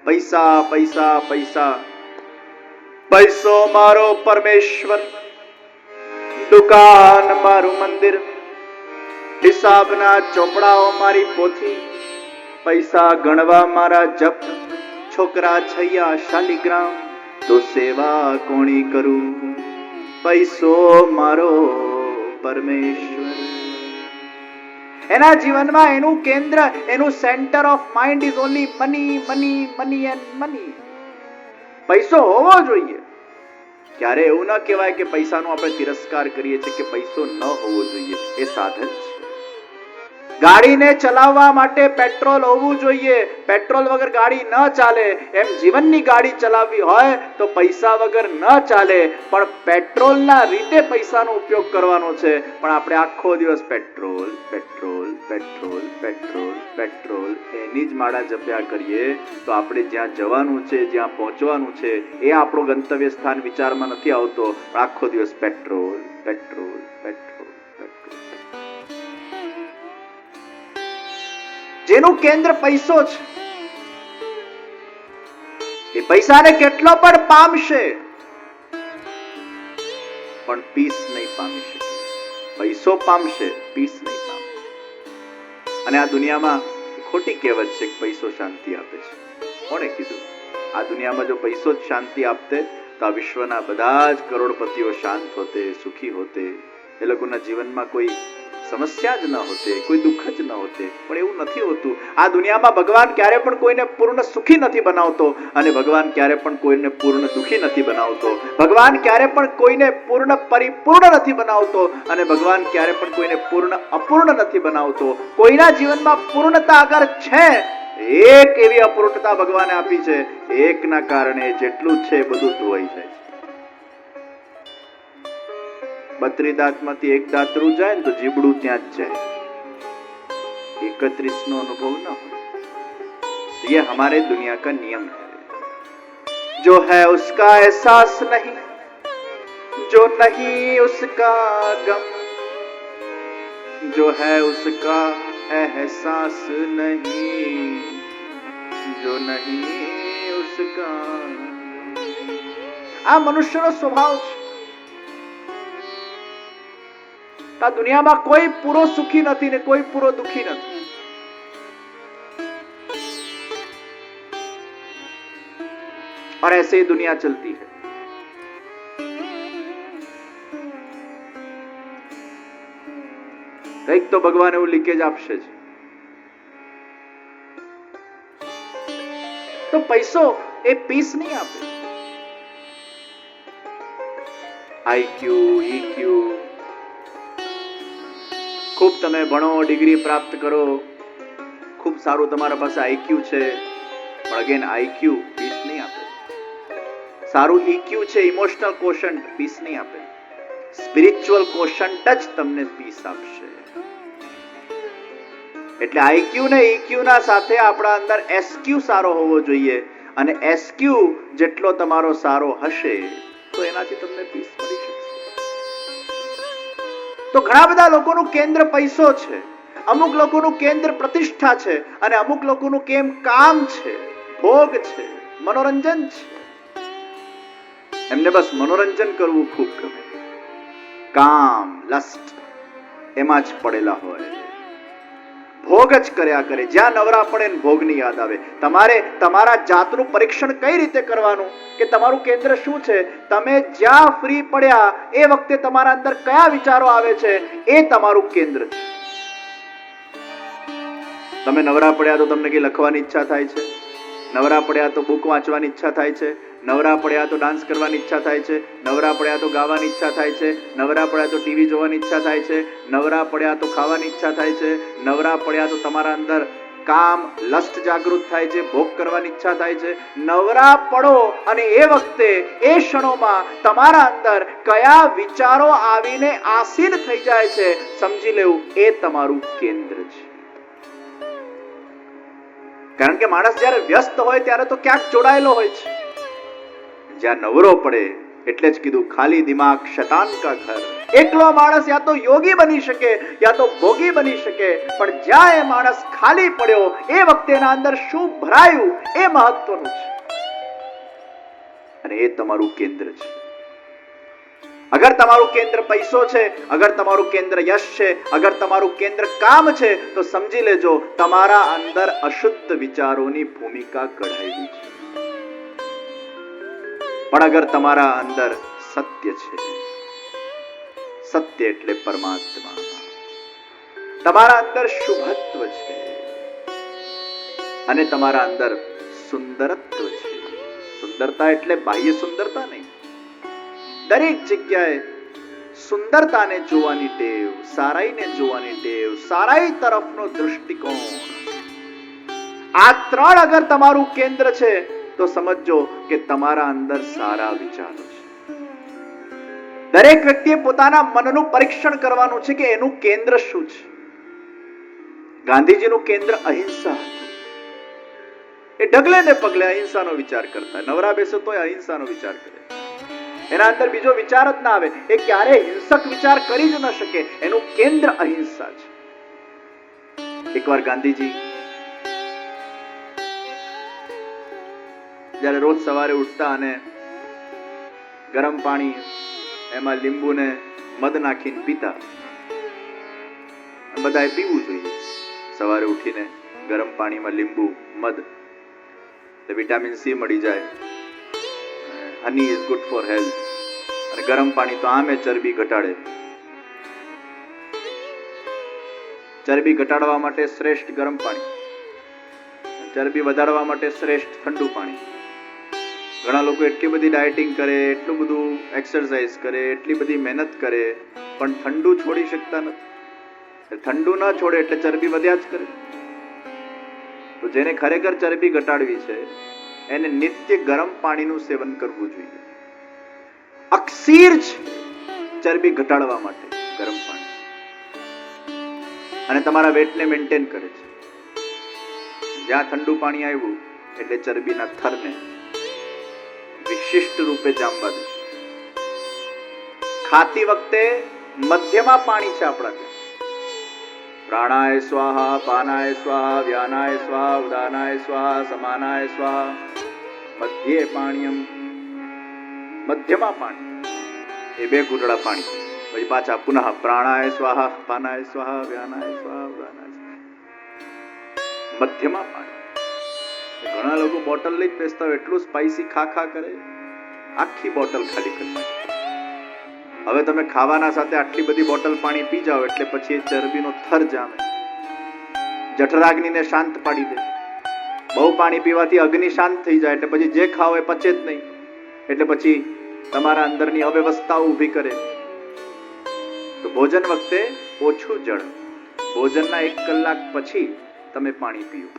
પૈસા પૈસા પૈસા. પૈસો મારો પરમેશ્વર, દુકાન મારું મંદિર, હિસાબના ચોપડાઓ મારી પોથી, પૈસા ગણવા મારા જપ, છોકરા છૈયા શાલિગ્રામ, તો સેવા કોણી કરું? પૈસો મારો પરમેશ્વર. એના જીવનમાં એનું કેન્દ્ર, એનું centre of mind is only money money money and money. પૈસો હોવો જોઈએ. ક્યારે એવું ન કહેવાય કે પૈસાનો આપણે તિરસ્કાર કરીએ છીએ કે પૈસો ન હોવો જોઈએ. એ સાધન છે. ગાડીને ચલાવવા માટે પેટ્રોલ હોવું જોઈએ. પેટ્રોલ વગર ગાડી ન ચાલે. એમ જીવનની ગાડી ચલાવવી હોય તો પૈસા વગર ન ચાલે, પણ પેટ્રોલના રીતે પૈસાનો ઉપયોગ કરવાનો છે. પણ આપણે આખો દિવસ petrol petrol petrol petrol petrol એની જ માળા જપ્યા કરીએ તો આપણે જ્યાં જવાનું છે, જ્યાં પહોંચવાનું છે, એ આપણો ગંતવ્ય સ્થાન વિચારમાં નથી આવતો. આખો દિવસ પેટ્રોલ પેટ્રોલ પેટ્રોલ પેટ્રોલ. જેનું કેન્દ્ર પૈસો છે એ પૈસાને કેટલો પણ પામશે પણ પીસ નહીં પામી શકે. પૈસો પામશે, પીસ નહીં પામે. અને આ દુનિયામાં ખોટી કહેવત છે કે પૈસો શાંતિ આપે છે. કોણે કીધું? આ દુનિયામાં જો પૈસો જ શાંતિ આપતે તો આ વિશ્વના બધા જ કરોડપતિઓ શાંત હોતે, સુખી હોતે. એ લોકોના જીવનમાં કોઈ સમસ્યા જ ન હોતે, કોઈ દુઃખ જ ન હોતે. પણ એવું નથી હોતું. આ દુનિયામાં ભગવાન ક્યારે પણ કોઈને પૂર્ણ સુખી નથી બનાવતો અને ભગવાન ક્યારે પણ કોઈને પૂર્ણ દુઃખી નથી બનાવતો. ભગવાન ક્યારે પણ કોઈને પૂર્ણ પરિપૂર્ણ નથી બનાવતો અને ભગવાન ક્યારે પણ કોઈને પૂર્ણ અપૂર્ણ નથી બનાવતો. કોઈના જીવનમાં પૂર્ણતા અગર છે, એક એવી અપૂર્ણતા ભગવાને આપી છે, એકના કારણે જેટલું છે બધું ધોવાઈ જાય છે. 32 દાંતમાંથી એક દાંતરું જાય ને તો જીબડું ત્યાં જ જાય. 31 નો અનુભવ ન હોય. ये हमारे दुनिया का नियम है. जो है उसका एहसास नहीं, जो नहीं उसका गम, जो है उसका एहसास नहीं, जो नहीं उसका. આ મનુષ્યનો સ્વભાવ છે. આ દુનિયામાં કોઈ પૂરો સુખી નથી ને કોઈ પૂરો દુખી નથી. और ऐसे ही दुनिया चलती है. કંઈક તો ભગવાન એવું લીકેજ આપશે જ. તો પૈસો એ પીસ નહીં આપે. આઈક્યુ, ઈક્યુ, ખૂબ તમે ભણો, ડિગ્રી પ્રાપ્ત કરો, ખૂબ સારું તમારા પાસે આઈક્યુ છે, પણ અગેન આઈક્યુ પીસ નહીં આપે. સારું ઈક્યુ છે, ઇમોશનલ કોશન્ટ, પીસ નહીં આપે. સ્પિરિચ્યુઅલ કોશન્ટ જ તમને પીસ આપશે. એટલે આઈક્યુ ને ઈક્યુ ના સાથે આપણા અંદર એસક્યુ સારો હોવો જોઈએ. અને એસક્યુ જેટલો તમારો સારો હશે તો એનાથી તમને પીસ મળી શકશે. તો ઘણા બધા લોકોનું કેન્દ્ર પૈસો છે, અમુક લોકોનું કેન્દ્ર પ્રતિષ્ઠા છે, અને અમુક લોકોનું કેમ કામ છે, ભોગ છે, મનોરંજન છે. એમને બસ મનોરંજન કરવું ખૂબ ગમે. કામ, લસ્ટ એમાં જ પડેલા હોય, ભોગ જ કર્યા કરે. જ્યાં નવરા પડે ને ભોગની યાદ આવે. તમારે તમારા જાતનું પરીક્ષણ કઈ રીતે કરવાનું કે તમારું કેન્દ્ર શું છે? તમે જ્યાં ફ્રી પડ્યા એ વખતે તમારા અંદર કયા વિચારો આવે છે એ તમારું કેન્દ્ર છે. તમે નવરા પડ્યા તો તમને કઈ લખવાની ઈચ્છા થાય છે, નવરા પડ્યા તો બુક વાંચવાની ઈચ્છા થાય છે, નવરા પડ્યા તો ડાન્સ કરવાની ઈચ્છા થાય છે, નવરા પડ્યા તો ગાવાની ઈચ્છા થાય છે, નવરા પડ્યા તો ટીવી જોવાની ઈચ્છા થાય છે, નવરા પડ્યા તો ખાવાની ઈચ્છા થાય છે, નવરા પડ્યા તો તમારા અંદર કામ, લસ્ટ જાગૃત થાય છે, ભોગ કરવાની ઈચ્છા થાય છે. નવરા પડો અને એ વખતે એ ક્ષણોમાં તમારા અંદર કયા વિચારો આવીને આસીન થઈ જાય છે સમજી લેવું એ તમારું કેન્દ્ર છે. કારણ કે માણસ જ્યારે વ્યસ્ત હોય ત્યારે તો ક્યાંક જોડાયેલો હોય છે. જ્યાં નવરો પડે એટલે જ કીધું ખાલી દિમાગ શૈતાન કા ઘર. એકલો માણસ યા તો યોગી બની શકે યા તો ભોગી બની શકે, પણ જ્યાં એ માણસ ખાલી પડ્યો એ વખતે એના અંદર શું ભરાયું એ મહત્વનું છે, અને એ તમારું કેન્દ્ર છે. અગર તમારું કેન્દ્ર પૈસો છે, અગર તમારું કેન્દ્ર યશ છે, અગર તમારું કેન્દ્ર કામ છે, તો સમજી લેજો તમારા અંદર અશુદ્ધ વિચારોની ભૂમિકા કઢાયેલી છે. પણ અગર તમારા અંદર સત્ય છે, સત્ય એટલે પરમાત્મા, તમારા અંદર શુભત્વ છે અને તમારા અંદર સુંદરત્વ છે. સુંદરતા એટલે બાહ્ય સુંદરતા નહીં, દરેક જગ્યાએ સુંદરતાને જોવાની ટેવ, સારાઈને જોવાની ટેવ, સારાઈ તરફનો દૃષ્ટિકોણ, આ ત્રણ અગર તમારું કેન્દ્ર છે તો સમજો કે તમારા અંદર સારા વિચારો છે. દરેક વ્યક્તિએ પોતાના મનનું પરીક્ષણ કરવાનું છે કે એનું કેન્દ્ર શું છે. ગાંધીજીનું કેન્દ્ર અહિંસા હતું. એ ડગલે ને પગલે અહિંસાનો વિચાર કરતા, નવરા બેસો તોય અહિંસાનો વિચાર કરે, એના અંદર બીજો વિચાર જ ના આવે. એ ક્યારે હિંસક વિચાર કરી જ ન શકે, એનું કેન્દ્ર અહિંસા છે. એકવાર ગાંધીજી જ્યારે રોજ સવારે ઉઠતા અને ગરમ પાણી એમાં લીંબુ ને મધ નાખીને પીતા. બધાએ પીવું જોઈએ સવારે ઉઠીને ગરમ પાણીમાં લીંબુ મધ, વિટામિન સી મળી જાય. Honey is good for health. અને ગરમ પાણી તો આમે ચરબી ઘટાડે. ચરબી ઘટાડવા માટે શ્રેષ્ઠ ગરમ પાણી, ચરબી વધારવા માટે શ્રેષ્ઠ ઠંડુ પાણી. ઘણા લોકો એટલી બધી ડાયટિંગ કરે, એટલું બધું એક્સરસાઇઝ કરે, એટલી બધી મહેનત કરે, પણ ઠંડુ છોડી શકતા નથી. ઠંડુ ના છોડે એટલે ચરબી વધ્યા જ કરે. તો જેને ખરેખર ચરબી ઘટાડવી છે એને નિત્ય ગરમ પાણીનું સેવન કરવું જોઈએ. અક્ષીર છે ચરબી ઘટાડવા માટે ગરમ પાણી, અને તમારા વેટને મેન્ટેન કરે છે. જ્યાં ઠંડુ પાણી આવ્યું એટલે ચરબીના થરને વિશિષ્ટ રૂપે જામવા દેશે. ખાતી વખતે મધ્યમાં પાણી છે આપણા ત્યાં. પ્રાણાય સ્વાહા, પાનાય સ્વાહા, વ્યાનાય સ્વાહા, ઉદાનાય સ્વાહા, સમાનાય સ્વાહા. મધ્યે પાણીયમ, મધ્યમાં પાણી, એ બે ઘૂંટડા પાણી. પછી પાછા પુનઃ પ્રાણાય સ્વાહા, પાનાય સ્વાહા, વ્યાનાય સ્વાહા, ઉદાનાય સ્વાહા. મધ્યમાં પાણી. ઘણા લોકો બોટલ લઈ જ બેસતા હોય, એટલું સ્પાઈસી ખા કરે, આખી બોટલ ખાલી કરી નાખે. હવે તમે ખાવાના સાથે આટલી બધી બોટલ પાણી પી જાઓ એટલે પછી એ ચરબીનો થર જામે, જઠરાગ્નિને શાંત પાડી દે. બહુ પાણી પીવાથી અગ્નિ શાંત થઈ જાય એટલે પછી જે ખાઓ એ પચે જ નહીં, એટલે પછી તમારા અંદરની અવ્યવસ્થાઓ ઊભી કરે. તો ભોજન વખતે ઓછું જળ, ભોજનના 1 કલાક પછી તમે પાણી પીઓ.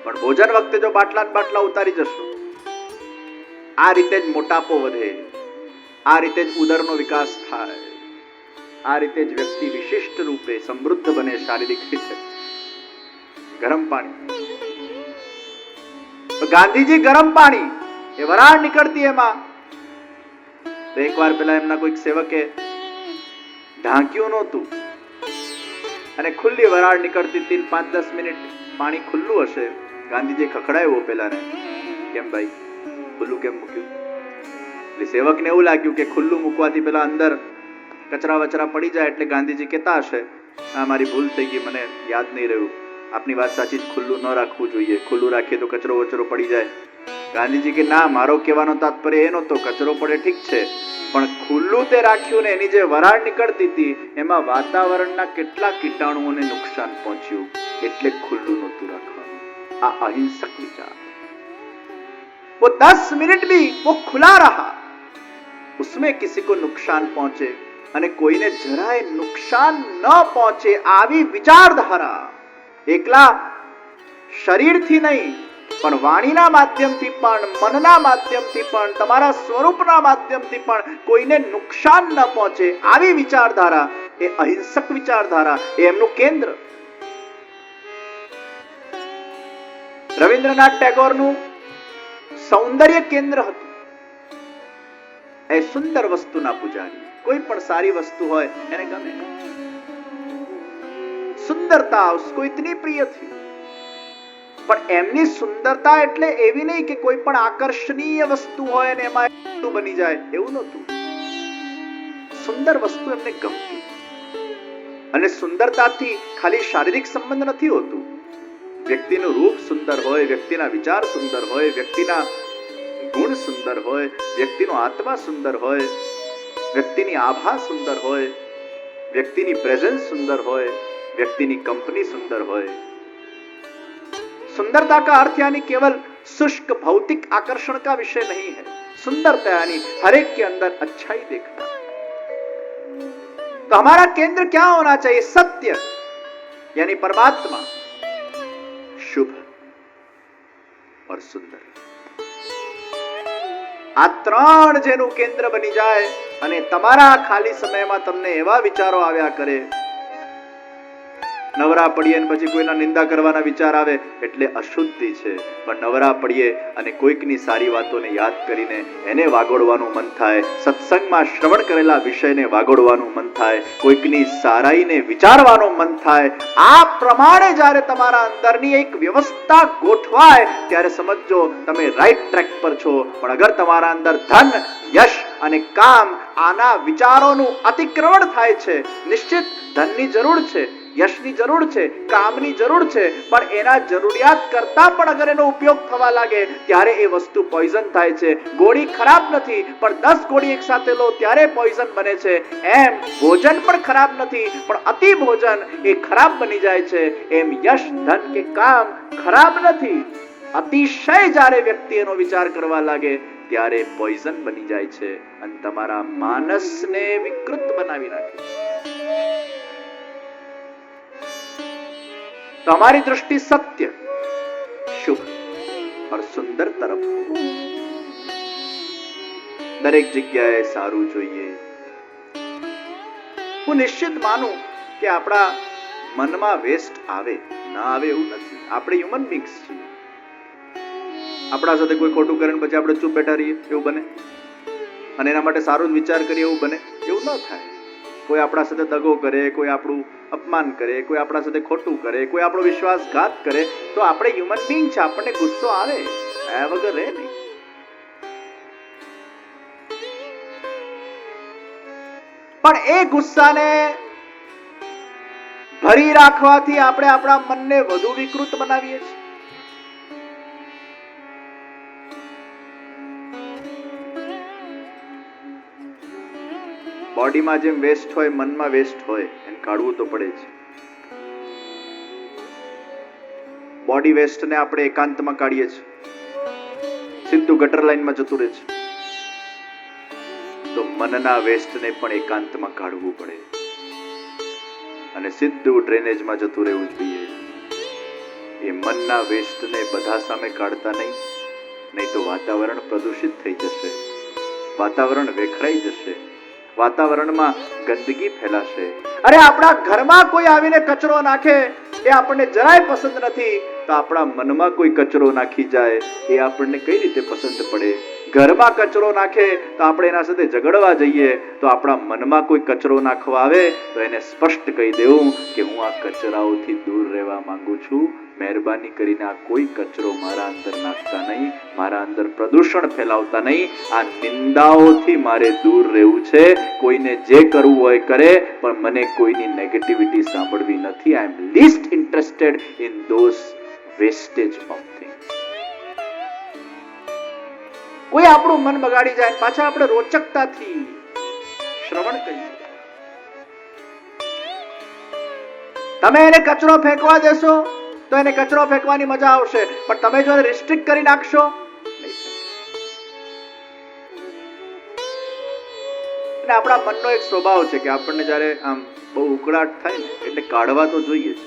પણ ભોજન વખતે જો બાટલા બાટલા ઉતારી જશો, આ રીતે જ મોટાપો વધે, આ રીતે જ ઉદરનો વિકાસ થાય, આ રીતે જ વ્યક્તિ વિશિષ્ટ રૂપે સમૃદ્ધ બને શારીરિક રીતે. ગરમ પાણી, ગાંધીજી ગરમ પાણી, એ વરાળ નીકળતી એમાં. તો એકવાર પેલા એમના કોઈક સેવકે ઢાંક્યું નહોતું અને ખુલ્લી વરાળ નીકળતી હતી. 5-10 મિનિટ પાણી ખુલ્લું હશે. ગાંધીજી ખખડાયો પેલાને, કેમ ભાઈ ખુલ્લું કેમ મૂક્યું? એટલે સેવકને એવું લાગ્યું કે ખુલ્લું મૂકવાથી પેલા અંદર કચરા વચરા પડી જાય, એટલે ગાંધીજી કહેતા હશે આ મારી ભૂલ થઈ ગઈ, મને યાદ નહીં રહ્યું, આપની વાત સાચી જ, ખુલ્લું ન રાખવું જોઈએ, ખુલ્લું રાખીએ તો કચરો વચરો પડી જાય. ગાંધીજી કે ના, મારો કહેવાનો તાત્પર્ય એ નહોતો, કચરો પડે ઠીક છે, પણ ખુલ્લું તે રાખ્યું ને એની જે વરાળ નીકળતી હતી એમાં વાતાવરણના કેટલા કીટાણુઓને નુકસાન પહોંચ્યું, એટલે ખુલ્લું નહોતું રાખવાનું. આ અહિંસક વિચાર. वो 10 मिनट भी वो खुला रहा, उसमें किसी को नुकसान पहुंचे અને કોઈને જરાય નુકસાન ન પહોંચે આવી વિચારધારા એકલા શરીરથી નહીં પણ વાણીના માધ્યમથી પણ, મનના માધ્યમથી પણ, તમારા સ્વરૂપના માધ્યમથી પણ કોઈને નુકસાન ન પહોંચે આવી વિચારધારા, એ અહિંસક વિચારધારા, એ એમનું કેન્દ્ર. રવિન્દ્રનાથ ટેગોરનું સૌંદર્ય કેન્દ્ર હતું. એ સુંદર વસ્તુના પૂજારી. કોઈ પણ સારી વસ્તુ હોય એને ગમે. સુંદરતા उसको इतनी प्रिय थी. પણ એમની સુંદરતા એટલે એવી નહીં કે કોઈ પણ આકર્ષણીય વસ્તુ હોય ને એમાં વસ્તુ બની જાય, એવું નહોતું. સુંદર વસ્તુ એમને ગમતી. અને સુંદરતાથી ખાલી શારીરિક સંબંધ નથી હોતું. વ્યક્તિનું રૂપ સુંદર હોય, વ્યક્તિના વિચાર સુંદર હોય, વ્યક્તિના ગુણ સુંદર હોય, વ્યક્તિનો આત્મા સુંદર હોય, વ્યક્તિની આભા સુંદર હોય, વ્યક્તિની પ્રેઝન્સ સુંદર હોય, व्यक्ति कंपनी सुंदर होए. सुंदरता का अर्थ यानी केवल शुष्क भौतिक आकर्षण का विषय नहीं है. सुंदरता यानी हर एक के अंदर अच्छाई देखना. तो हमारा केंद्र क्या होना चाहिए? सत्य यानी परमात्मा, शुभ और सुंदर. આ ત્રણ જેનું કેન્દ્ર બની જાય અને તમારા ખાલી સમયમાં તમને એવા વિચારો આવ્યા કરે, નવરા પડીએ અને પછી કોઈના નિંદા કરવાના વિચાર આવે એટલે અશુદ્ધિ છે. પણ નવરા પડીએ અને કોઈકની સારી વાતોને યાદ કરીને એને વાગોડવાનું મન થાય, સત્સંગમાં શ્રવણ કરેલા વિષયને વાગોડવાનું મન થાય, કોઈકની સારાઈને વિચારવાનું મન થાય. આ પ્રમાણે જ્યારે તમારા અંદરની એક વ્યવસ્થા ગોઠવાય ત્યારે સમજો તમે રાઈટ ટ્રેક પર છો. પણ અગર તમારા અંદર ધન, યશ અને કામ આના વિચારોનું અતિક્રમણ થાય છે, નિશ્ચિત ધનની જરૂર છે, યશની જરૂર છે, કામની જરૂર છે, પણ એના જરૂરિયાત કરતા પણ અગર એનો ઉપયોગ થવા લાગે ત્યારે એ વસ્તુ પોઈઝન થાય છે. ગોળી ખરાબ નથી પણ 10 ગોળી એક સાથે લો ત્યારે પોઈઝન બને છે. એમ ભોજન પણ ખરાબ નથી પણ અતિ ભોજન એ ખરાબ બની જાય છે. એમ યશ, ધન કે કામ ખરાબ નથી, અતિશય જ્યારે વ્યક્તિ એનો વિચાર કરવા લાગે ત્યારે પોઈઝન બની જાય છે અને તમારા માનસને વિકૃત બનાવી નાખે. तो हमारी दृष्टि सत्य, शुभ और सुंदर तरफ. दरेक जग्याए सारू જોઈએ. હું નિશ્ચિત માનું કે આપણા મનમાં વેસ્ટ આવે ના આવે એવું નથી. આપણે હ્યુમન બીંગ્સ છીએ. આપણા સાથે કોઈ ખોટું કરે પછી આપણે ચૂપ બેઠા રહીએ એવું બને, અને એના માટે સારો જ વિચાર કરીએ એવું બને, એવું ન થાય. કોઈ આપણા સાથે દગો કરે, કોઈ આપણું અપમાન કરે, કોઈ આપણા સાથે ખોટું કરે, કોઈ આપણો વિશ્વાસઘાત કરે તો આપણે હ્યુમન બીંગ છે, આપણને ગુસ્સો આવે, આ વગર રહે નહીં. પણ એ ગુસ્સાને ભરી રાખવાથી આપણે આપણા મનને વધુ વિકૃત બનાવીએ છીએ. બોડીમાં જેમ વેસ્ટ હોય મનમાં વેસ્ટ હોય, એને કાઢવું તો પડે જ. બોડી વેસ્ટને આપણે એકાંતમાં કાઢીએ છીએ, સીધું ગટર લાઈનમાં જતું રહે છે. તો મનના વેસ્ટને પણ એકાંતમાં કાઢવું પડે અને સીધું ડ્રેનેજમાં જતું રહેવું જોઈએ. એ મનના વેસ્ટને બધા સામે કાઢતા નહીં તો વાતાવરણ પ્રદૂષિત થઈ જશે, વાતાવરણ વેખરાઈ જશે, વાતાવરણમાં ગંદકી ફેલાશે. અરે આપણા ઘરમાં કોઈ આવીને કચરો નાખે એ આપણને જરાય પસંદ નથી, તો આપણા મનમાં કોઈ કચરો નાખી જાય એ આપણને કઈ રીતે પસંદ પડે? ઘરમાં કચરો નાખે તો આપણે એના સાથે ઝઘડવા જઈએ, તો આપણા મનમાં કોઈ કચરો નાખવા આવે તો એને સ્પષ્ટ કહી દેવું કે હું આ કચરાઓથી દૂર રહેવા માંગુ છું, મહેરબાની કરીને આ કોઈ કચરો મારા અંદર નાખતા નહીં, મારા અંદર પ્રદૂષણ ફેલાવતા નહીં, આ નિંદાઓથી મારે દૂર રહેવું છે. કોઈને જે કરવું હોય કરે, પણ મને કોઈની નેગેટિવિટી સાંભળવી નથી. I am least interested in those wastage of things. કોઈ આપણું મન બગાડી જાય પાછા આપણે રોચકતાથી શ્રવણ કરીએ. તમે એને કચરો ફેંકવા દેશો તો એને કચરો ફેંકવાની મજા આવશે, પણ તમે જો એને રિસ્ટ્રિક્ટ કરી નાખશો અને આપણા મનનો એક સ્વભાવ છે કે આપણને જ્યારે આમ બહુ ઉકળાટ થાય ને એટલે કાઢવા તો જોઈએ જ.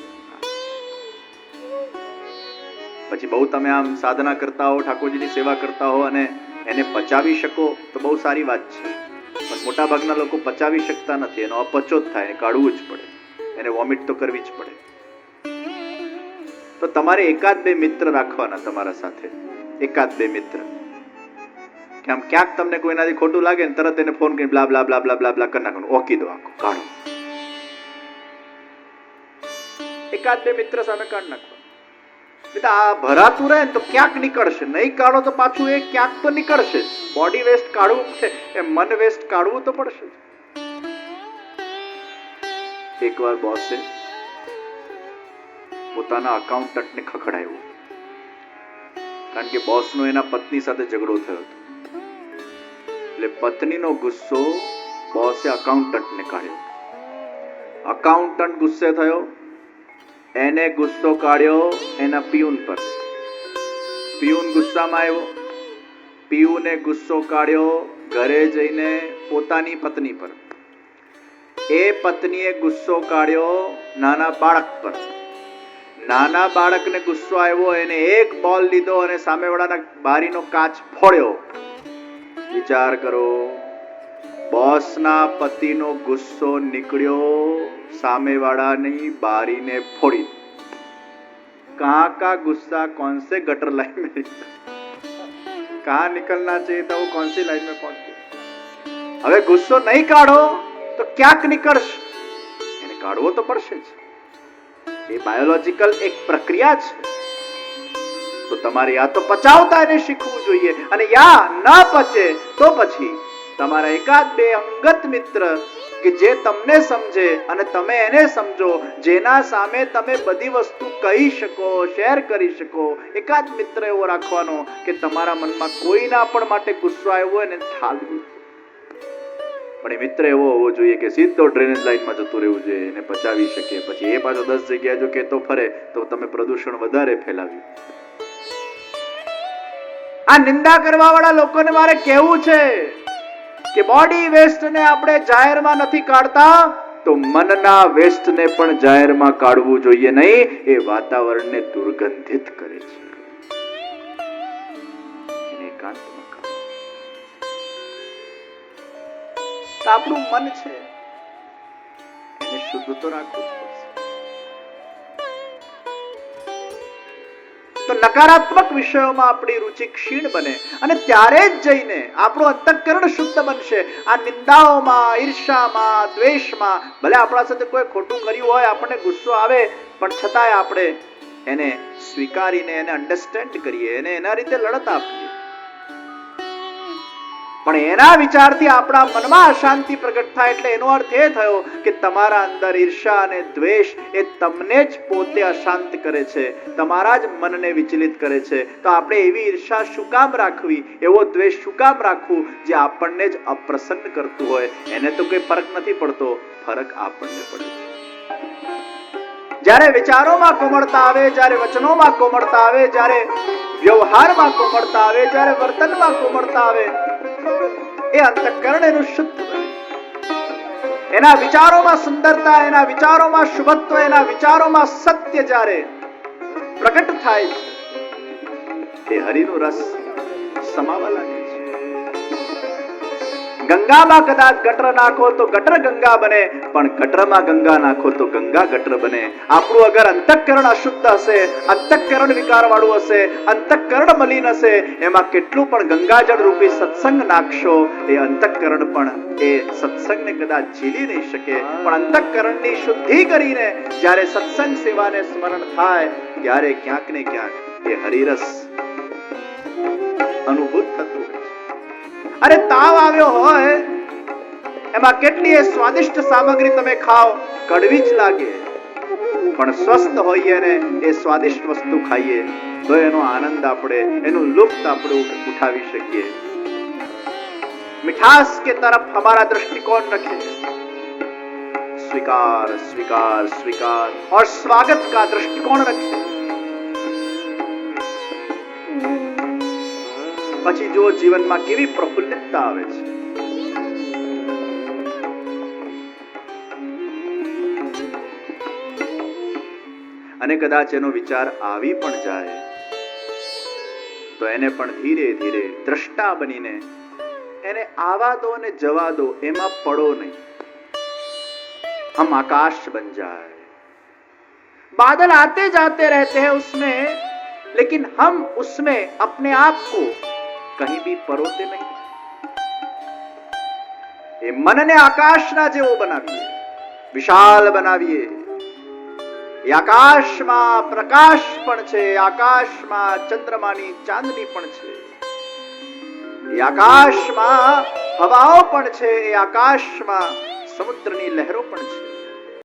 પછી બહુ તમે આમ સાધના કરતા હો, ઠાકોરજીની સેવા કરતા હો અને એને પચાવી શકો તો બહુ સારી વાત છે, પણ મોટા ભાગના લોકો પચાવી શકતા નથી. એનો અપચો જ થાય, કાઢવું જ પડે, એને વોમિટ તો કરવી જ પડે. તો તમારે એકાદ બે મિત્ર રાખવાના તમારા સાથે, એકાદ બે મિત્ર કે આમ ક્યાંક તમને કોઈનાથી ખોટું લાગે ને તરત એને ફોન કરીને બ્લા બ્લા બ્લા બ્લા બ્લા બ્લા કરી નાખવાનું, ઓકી દો આખું કાઢો. એકાદ બે મિત્ર સામે કાઢ નાખવાનું. આ ભરાતું રહે ને તો ક્યાંક નીકળશે, નહીં કાઢો તો પાછું એ ક્યાંક તો નીકળશે. બોડી વેસ્ટ કાઢવું છે એ મન વેસ્ટ કાઢવું તો પડશે. એકવાર બોસે પોતાના અકાઉન્ટન્ટને ખખડાવ્યો, કારણ કે બોસનો એના પત્ની સાથે ઝઘડો થયો હતો. એટલે પત્નીનો ગુસ્સો બોસે અકાઉન્ટન્ટને કાઢ્યો. અકાઉન્ટન્ટ ગુસ્સે થયો, એને ગુસ્સો કાઢ્યો એના પિયુન પર. પિયુન ગુસ્સામાં આવ્યો, પિયુને ગુસ્સો કાઢ્યો ઘરે જઈને પોતાની પત્ની પર. એ પત્નીએ ગુસ્સો કાઢ્યો નાના બાળક પર. નાના બાળકને ગુસ્સો આવ્યો, એને એક બોલ લીધો અને સામેવાળાના બારીનો કાચ ફોડ્યો. વિચાર કરો, બોસના પતિનો ગુસ્સો નીકળ્યો सामेवाड़ानी बारी ने फोड़ी. कहाँ का गुस्सा कौन से गटर लाइन में, कहाँ निकलना चाहिए था वो कौन सी लाइन में पहुंच गया. હવે ગુસ્સો નહીં કાઢો તો ક્યાંક નીકળશે, એને કાઢવો તો પડશે જ. એ બાયોલોજિકલ એક પ્રક્રિયા છે. તો તમારે યા તો પચાવતા એને શીખવું જોઈએ, અને યા ન પચે તો પછી તમારા એકાદ બે અંગત મિત્ર કે જે તમને સમજે અને તમે એને સમજો, જેના સામે તમે બધી વસ્તુ કહી શકો, શેર કરી શકો. એકાદ મિત્ર એવો રાખવાનો કે તમારા મનમાં કોઈના પણ માટે ગુસ્સો આવ્યો એને ઠાલવું. પણ એ મિત્ર એવો હોવો જોઈએ કે સીધો ડ્રેનેજ લાઈનમાં જતું રહેવું જોઈએ, એને પચાવી શકે. પછી એ પાછો 10 જગ્યાએ જો કેતો ફરે તો તમે પ્રદૂષણ વધારે ફેલાવ્યું. આ નિંદા કરવા વાળા લોકોને મારે કહેવું છે કે બોડી વેસ્ટ ને આપણે જાહેરમાં નથી કાઢતા તો મનના વેસ્ટ ને પણ જાહેરમાં કાઢવું જોઈએ નહીં. એ વાતાવરણને દુર્ગંધિત કરે છે. એને એકાંતમાં કાઢો. આપણું મન છે એને શુદ્ધ તો રાખવું જ પડશે. તો નકારાત્મક વિષયોમાં આપણી રુચિ ક્ષીણ બને અને ત્યારે જ જઈને આપણું અંતઃકરણ શુદ્ધ બનશે. આ નિંદાઓમાં, ઈર્ષામાં, દ્વેષમાં, ભલે આપણા સાથે કોઈ ખોટું કર્યું હોય, આપણને ગુસ્સો આવે, પણ છતાંય આપણે એને સ્વીકારીને એને અન્ડરસ્ટેન્ડ કરીએ, એને એના રીતે લડત આપીએ. પણ એના વિચારથી આપણા મનમાં અશાંતિ પ્રગટ થાય એટલે એનો અર્થ એ થયો કે તમારા અંદર ઈર્ષા અને દ્વેષ એ તમને જ પોતે અશાંત કરે છે, તમારા જ મનને વિચલિત કરે છે. તો આપણે એવી ઈર્ષા શું કામ રાખવી, એવો દ્વેષ શું કામ રાખવું જે આપણને જ અપ્રસન્ન કરતું હોય. એને તો કોઈ ફરક નથી પડતો, ફરક આપણને પડે છે. જ્યારે વિચારોમાં કોમળતા આવે, જ્યારે વચનોમાં કોમળતા આવે, જ્યારે વ્યવહારમાં કોમળતા આવે, જ્યારે વર્તનમાં કોમળતા આવે, એ અંતઃકરણ એનું શુદ્ધ બને. એના વિચારોમાં સુંદરતા, એના વિચારોમાં શુભત્વ, એના વિચારોમાં સત્ય જ્યારે પ્રગટ થાય છે, એ હરિનો રસ સમાવા લાગે છે. ગંગામાં કદાચ ગટર નાખો તો ગટર ગંગા બને, પણ ગટરમાં ગંગા નાખો તો ગંગા ગટર બને. આપણું અગર અંતઃકરણ અશુદ્ધ હશે, અંતઃકરણ વિકાર વાળું હશે, અંતઃકરણ મલિન હશે, એમાં કેટલું પણ ગંગાજળ રૂપી સત્સંગ નાખશો, એ અંતઃકરણ પણ એ સત્સંગને કદાચ ઝીલી નહીં શકે. પણ અંતઃકરણની શુદ્ધિ કરીને જ્યારે સત્સંગ સેવાને સ્મરણ થાય ત્યારે ક્યાંક ને ક્યાંક એ હરિરસ અનુભૂત થતું. અરે તાવ આવ્યો હોય, એમાં કેટલી સ્વાદિષ્ટ સામગ્રી તમે ખાઓ, કડવી જ લાગે, પણ સ્વસ્થ હોઈએ ને એ સ્વાદિષ્ટ વસ્તુ ખાઈએ તો એનો આનંદ આપણે, એનું લુફ્ત આપણે ઉઠાવી શકીએ. मिठास के तरफ हमारा दृष्टिकोण रखें. स्वीकार स्वीकार स्वीकार और स्वागत का दृष्टिकोण रखें. પછી જો જીવનમાં કેવી પ્રફુલ્લિતતા આવે છે. અને કદાચ એનો વિચાર આવી પણ જાય તો એને પણ ધીરે ધીરે દ્રષ્ટા બનીને એને આવા દો ને જવા દો, એમાં પડો નહીં. हम आकाश बन जाए. बादल आते जाते रहते हैं उसमें, लेकिन हम उसमें अपने आप को કहीं બી પરોતે નહીં. એ મનને આકાશના જેવો બનાવીએ, વિશાલ બનાવીએ. એ આકાશમાં પ્રકાશ પણ છે, આકાશમાં ચંદ્રમાની ચાંદની પણ છે, એ આકાશમાં હવાઓ પણ છે, એ આકાશમાં સમુદ્રની લહેરો પણ છે.